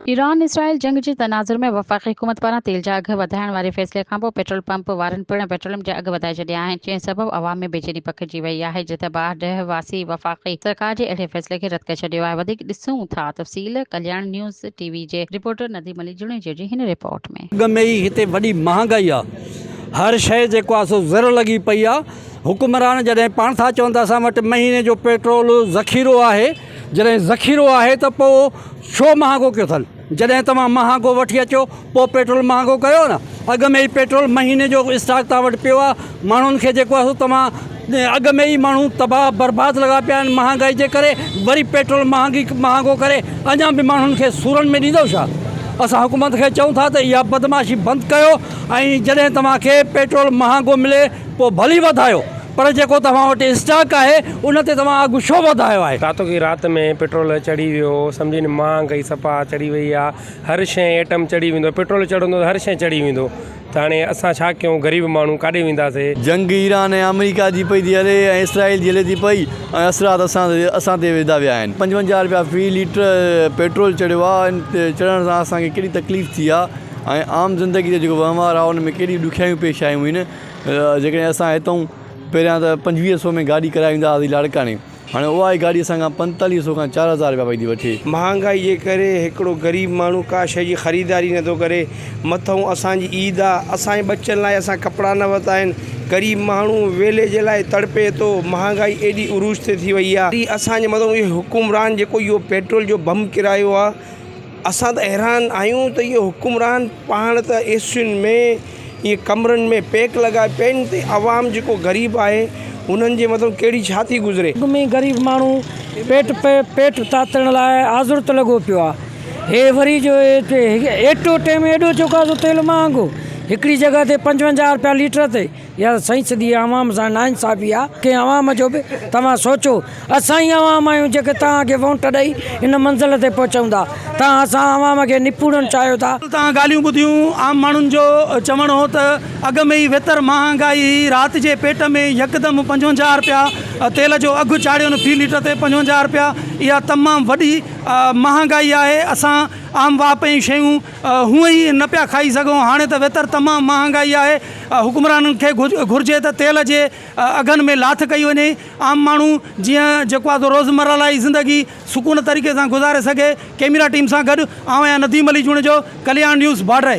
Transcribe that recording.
Iran Israel जंग जे तनाज़ुर में वफ़ाक़ी हुकूमत पारां तेल जा अघ वधाइण वारे फ़ैसिले खां पोइ पेट्रोल पंप वारनि पिणु पेट्रोलियम जा अघ वधाए छॾिया आहिनि, जंहिं सबबि अवाम में बेचैनी पखिड़िजी वई आहे, जिते ॿाहिरि वासी वफ़ाक़ी सरकार जे अहिड़े फ़ैसिले खे रद्द करे छॾियो आहे। वधीक ॾिसूं था तफ़सील कल्याण न्यूज़ टीवी जे रिपोर्टर नदीम अली जुणेजा जी हिन रिपोर्ट में। अघ में ई हिते वॾी महांगाई आहे, हर शइ जेको आहे सो ज़र लॻी पई आहे। हुकुमरान जॾहिं पाण था चवनि त असां वटि महीने जो पेट्रोल ज़ख़ीरो आहे, जॾहिं ज़ख़ीरो आहे त पोइ छो महांगो कयो अथनि? जॾहिं तव्हां महांगो वठी अचो पोइ पेट्रोल महांगो कयो न। अॻ में ई पेट्रोल महीने जो स्टॉक तव्हां वटि पियो आहे, माण्हुनि खे जेको आहे तव्हां अॻ में ई माण्हू तबाह बर्बाद लॻा पिया आहिनि महांगाई जे करे, वरी पेट्रोल महांगो करे अञा बि माण्हुनि खे सूरनि में ॾींदो छा? असां हुकूमत खे चऊं था त इहा बदमाशी बंदि कयो ऐं जॾहिं तव्हांखे पेट्रोल महांगो मिले पोइ भली वधायो, पर जेको तव्हां वटि स्टॉक आहे उन ते तव्हां अघु छो वधायो आहे? रातों की रात में पेट्रोल चढ़ी वियो, सम्झि न महांगाई सफ़ा चढ़ी वई आहे, हर शइ एटम चढ़ी वेंदो, पेट्रोल चढ़ंदो त हर शइ चढ़ी वेंदो। त हाणे असां छा कयूं? ग़रीब माण्हू काॾे वेंदासीं? जंग ईरान ऐं अमेरिका जी पई थी हले ऐं इसराइल जी हले थी पई ऐं असरात असां ते वेंदा विया आहिनि। 55 रुपया फ़ी लीटर पेट्रोल चढ़ियो आहे। चढ़ण सां असांखे केॾी तकलीफ़ थी आहे ऐं आम ज़िंदगी जो जेको वहिंवार आहे उन में केॾी ॾुखियायूं पेश आयूं आहिनि। जेकॾहिं असां हितां पहिरियां त 2500 में गाॾी कराए वेंदा हुआसीं लाड़काणे, हाणे उहा ई गाॾी असांखां 4500 खां 4000 रुपया पई थी वठे। महांगाई जे करे हिकिड़ो ग़रीब माण्हू का शइ जी ख़रीदारी नथो करे। मथां असांजी ईद आहे, असांजे बचनि लाइ असां कपिड़ा न वरिता आहिनि। ग़रीब माण्हू वेले जे लाइ तड़पे थो, महांगाई एॾी उरूज ते थी वई आहे। असांजे मथां इहो हुकुमरान जेको इहो पेट्रोल जो बम किरायो आहे, असां त हैरान आहियूं त इहो हुकुमरान पाण त एसियुनि में इहे कमरनि में पैक लॻाए पिया ते आवाम जेको ग़रीब आहे उन्हनि जे मथां कहिड़ी छा थी गुज़रे। में ग़रीब माण्हू पेट तातण लाइ आज़ुर त लॻो पियो आहे। हे वरी जो एटो टाइम एॾो चुका आहे तेल महांगो, हिकिड़ी जॻह ते 55 रुपया लीटर ते। या सही सिधी आवाम सां नाइंसाफ़ी आहे कि आवाम जो बि तव्हां सोचो। असां ई आवाम आहियूं जेके तव्हांखे वोट ॾेई इन मंज़िल ते पहुचूं था। तव्हां असां आवाम खे निपुड़नि चाहियो था। तव्हां ॻाल्हियूं ॿुधियूं, आम माण्हुनि जो चवणु हो त अॻ में ई वेतर महांगाई, राति जे पेट में यकदमि 55 रुपया तेल जो अघु चाढ़ियो फ़ी लीटर ते 55 रुपया। इहा तमामु वॾी महांगाई आहे। असां आम वाप जी शयूं हूअं ई न पिया खाई सघूं, हाणे त वेतर तमामु महांगाई आहे। हुकुमराननि खे घुरिजे त तेल जे अघनि में लाथ कई वञे, आम माण्हू जीअं जेको आहे रोज़मर्रा लाइ ज़िंदगी सुकून तरीक़े सां गुज़ारे सघे। कैमरा टीम सां गॾु आऊं आहियां नदीम अली जुणेजो, कल्याण न्यूज़ बाड्राई।